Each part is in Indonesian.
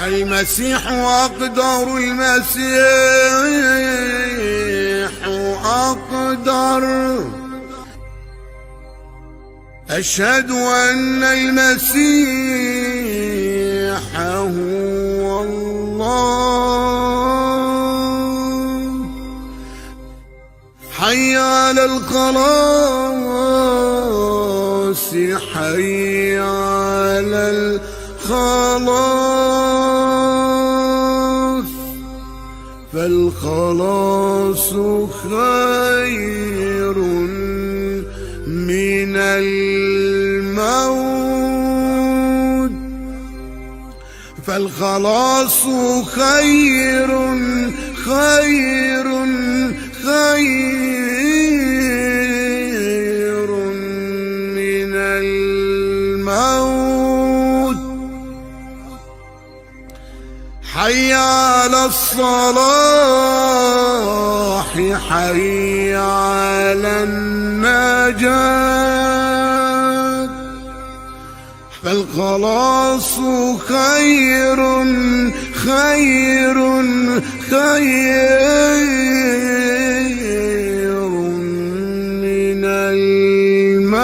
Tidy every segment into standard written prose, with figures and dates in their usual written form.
المسيح أقدر، المسيح أقدر. أشهد أن المسيح هو الله. حي على الخلاص، حي على الخلاص، فالخلاص خير من الموت، فالخلاص خير خير خير من الموت. حي على الصلاح، حي على النجاة، فالخلاص خير خير خير من الموت.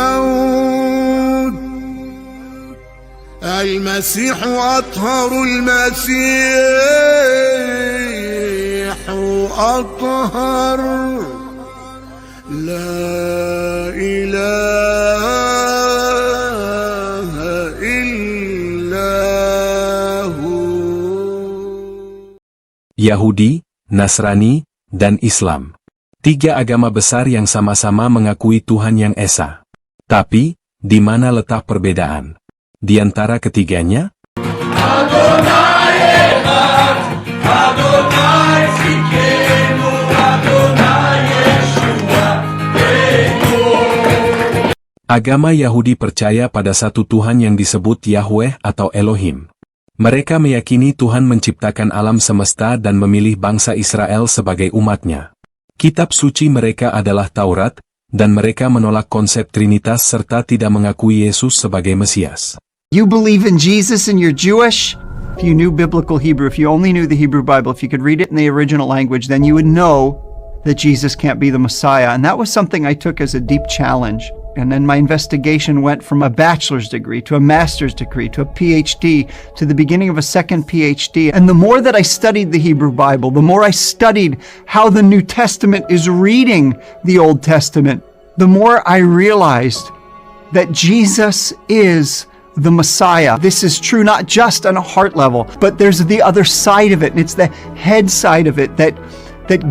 المسيح أطهر، المسيح أطهر، لا إله إلا هو. Yahudi, Nasrani, dan Islam. Tiga agama besar yang sama-sama mengakui Tuhan yang Esa. Tapi, di mana letak perbedaan di antara ketiganya? Agama Yahudi percaya pada satu Tuhan yang disebut Yahweh atau Elohim. Mereka meyakini Tuhan menciptakan alam semesta dan memilih bangsa Israel sebagai umatnya. Kitab suci mereka adalah Taurat, dan mereka menolak konsep Trinitas serta tidak mengakui Yesus sebagai Mesias. You believe in Jesus and you're Jewish? If you knew biblical Hebrew, if you only knew the Hebrew Bible, if you could read it in the original language, then you would know that Jesus can't be the Messiah. And that was something I took as a deep challenge. And then my investigation went from a bachelor's degree to a master's degree to a PhD to the beginning of a second PhD. And the more that I studied the Hebrew Bible, the more I studied how the New Testament is reading the Old Testament, the more I realized that Jesus is the Messiah. This is true not just on a heart level, but there's the other side of it, and it's the head side of it, that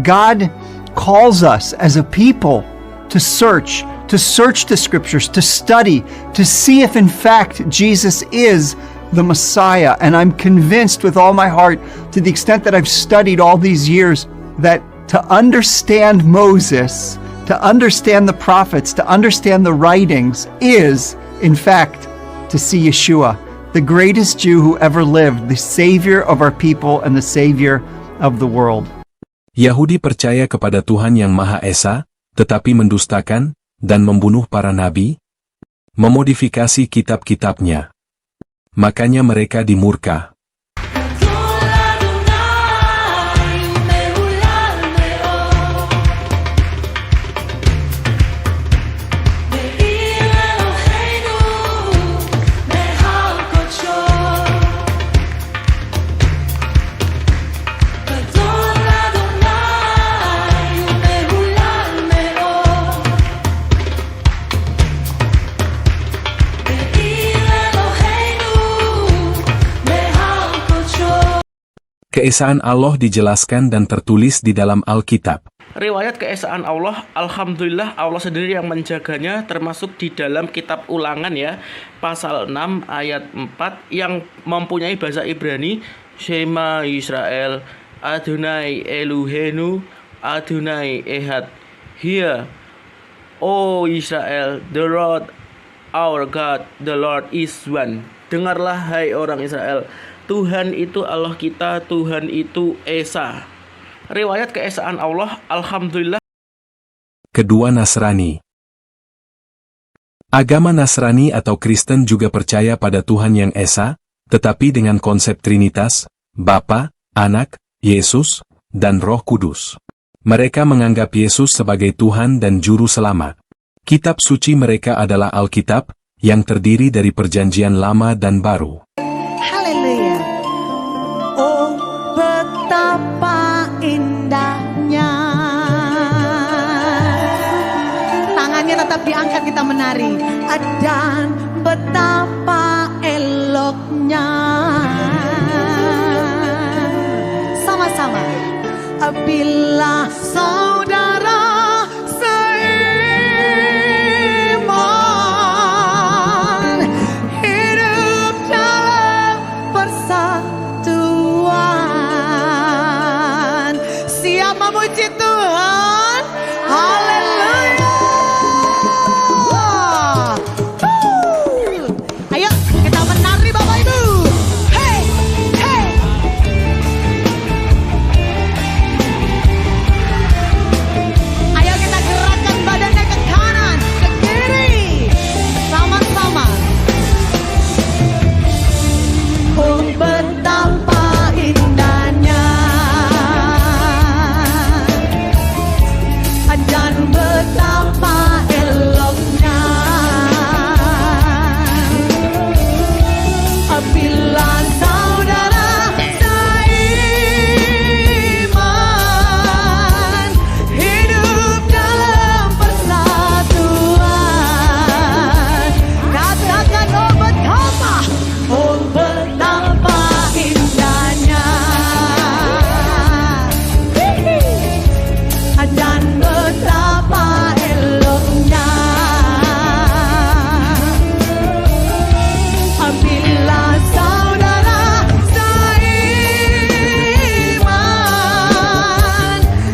God calls us as a people to search the scriptures, to study, to see if in fact Jesus is the Messiah. And I'm convinced with all my heart, to the extent that I've studied all these years, that to understand Moses, to understand the prophets, to understand the writings is, in fact, to see Yeshua, the greatest Jew who ever lived, the Savior of our people and the Savior of the world. Yahudi percaya kepada Tuhan yang Maha Esa, tetapi mendustakan dan membunuh para nabi, memodifikasi kitab-kitabnya. Makanya mereka dimurka. Keesaan Allah dijelaskan dan tertulis di dalam Alkitab. Riwayat keesaan Allah, alhamdulillah Allah sendiri yang menjaganya, termasuk di dalam kitab Ulangan ya, pasal 6 ayat 4 yang mempunyai bahasa Ibrani, Shema Yisrael, Adonai Elohenu, Adonai Ehad. Hear, O Israel, the Lord our God, the Lord is one. Dengarlah hai orang Israel, Tuhan itu Allah kita, Tuhan itu Esa. Riwayat keesaan Allah, alhamdulillah. Kedua, Nasrani. Agama Nasrani atau Kristen juga percaya pada Tuhan yang Esa, tetapi dengan konsep Trinitas, Bapa, Anak, Yesus, dan Roh Kudus. Mereka menganggap Yesus sebagai Tuhan dan Juru Selamat. Kitab suci mereka adalah Alkitab, yang terdiri dari Perjanjian Lama dan Baru. Haleluya. Oh, betapa indahnya. Tangannya tetap diangkat, kita menari. Dan betapa eloknya. Sama-sama. Bila saudara seiman hidup dalam persatuan, siap memuji Tuhan. Haleluya. Ayo kita menari Bapak Ibu. Hey, hey. Ayo kita gerakkan badannya ke kanan, ke kiri. Sama-sama. Oh, betapa indahnya. Dan betapa eloknya. Bila saudara seiman hidup dalam persatuan. Katakan oh betapa indahnya. Dan betapa eloknya. Bila saudara seiman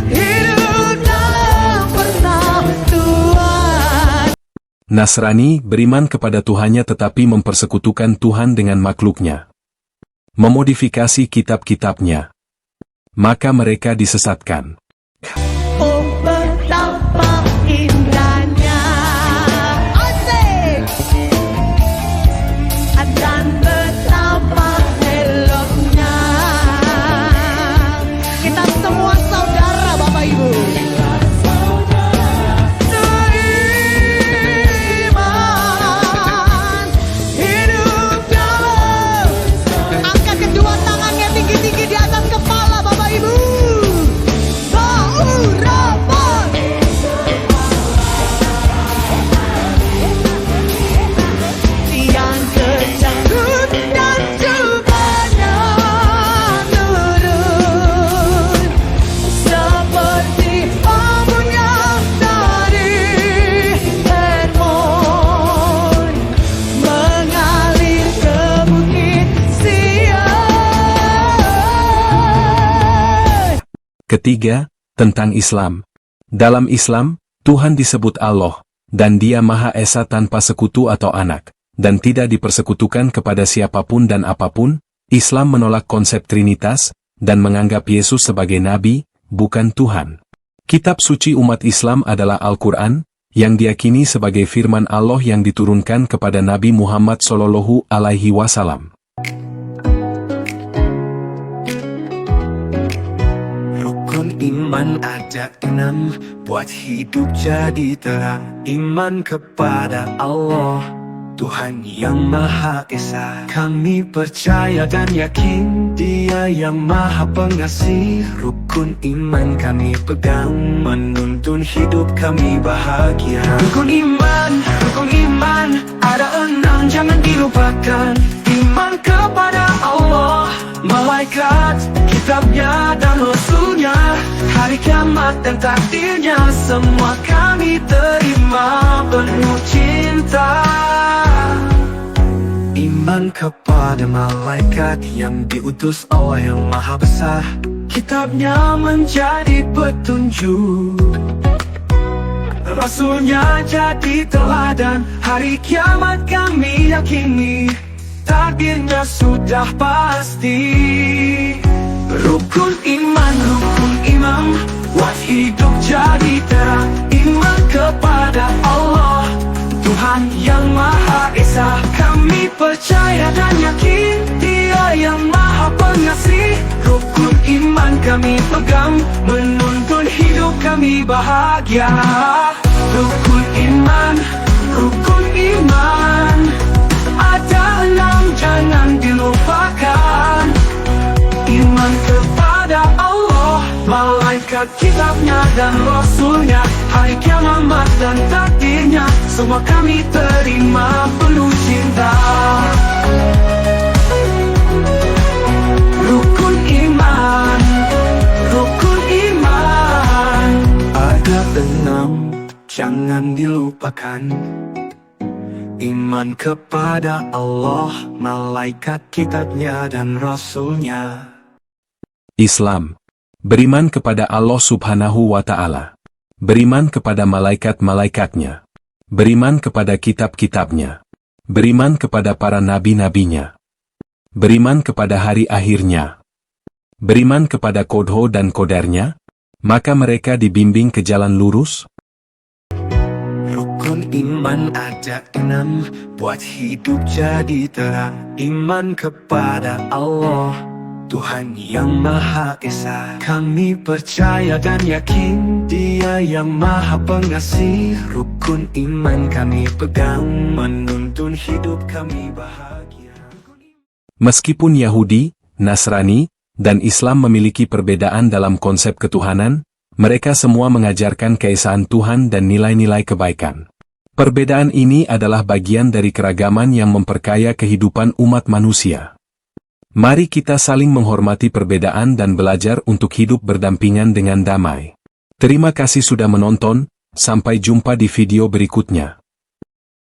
hidup dalam persatuan. Nasrani beriman kepada Tuhannya tetapi mempersekutukan Tuhan dengan makhluknya. Memodifikasi kitab-kitabnya. Maka mereka disesatkan. Oh, betapa indahnya. Asik. Dan betapa eloknya. Kita semua saudara Bapak Ibu. Seiman hidup dalam. Angkat kedua tangannya tinggi-tinggi di atas kepala Bapak Ibu. Baurapan. Yang kejanggut dan cobanya turun seperti embunnya dari Hermon mengalir ke bukit Sion. Ketiga, tentang Islam. Dalam Islam, Tuhan disebut Allah, dan Dia Maha Esa tanpa sekutu atau anak, dan tidak dipersekutukan kepada siapapun dan apapun. Islam menolak konsep Trinitas, dan menganggap Yesus sebagai Nabi, bukan Tuhan. Kitab suci umat Islam adalah Al-Quran, yang diyakini sebagai firman Allah yang diturunkan kepada Nabi Muhammad SAW. Rukun iman ada 6, buat hidup jadi terang. Iman kepada Allah, Tuhan yang Maha Esa. Kami percaya dan yakin Dia yang Maha Pengasih. Rukun iman kami pegang, menuntun hidup kami bahagia. Rukun iman ada 6, jangan dilupakan. Iman kepada Allah, malaikat, kitabnya dan rasulnya, hari kiamat dan takdirnya, semua kami terima penuh cinta. Iman kepada malaikat yang diutus Allah yang Maha Besar, kitabnya menjadi petunjuk, rasulnya jadi teladan, hari kiamat kami yakini, takdirnya sudah pasti. Rukun iman buat hidup jadi terang. Iman kepada Allah, Tuhan yang Maha Esa. Kami percaya dan yakin Dia yang Maha Pengasih. kami pegang, menuntun hidup kami bahagia. Rukun iman, rukun iman, ada 6 jangan dilupakan. Iman kepada Allah, malaikat, kitabnya dan rasulnya, hari kiamat dan takdirnya, semua kami terima penuh cinta. Rukun iman, rukun iman, ada 6 jangan dilupakan. Iman kepada Allah, malaikat, kitabnya dan rasulnya. Islam. Beriman kepada Allah Subhanahu wa Ta'ala. Beriman kepada malaikat-malaikatnya. Beriman kepada kitab-kitabnya. Beriman kepada para nabi-nabinya. Beriman kepada hari akhirnya. Beriman kepada kodho dan kodarnya, maka mereka dibimbing ke jalan lurus. Rukun iman ada 6, buat hidup jadi terang. Iman kepada Allah, Tuhan yang Maha Esa. Kami percaya dan yakin Dia yang Maha Pengasih. Rukun iman kami pegang, menuntun hidup kami bahagia. Meskipun Yahudi, Nasrani, dan Islam memiliki perbedaan dalam konsep ketuhanan, mereka semua mengajarkan keesaan Tuhan dan nilai-nilai kebaikan. Perbedaan ini adalah bagian dari keragaman yang memperkaya kehidupan umat manusia. Mari kita saling menghormati perbedaan dan belajar untuk hidup berdampingan dengan damai. Terima kasih sudah menonton, sampai jumpa di video berikutnya.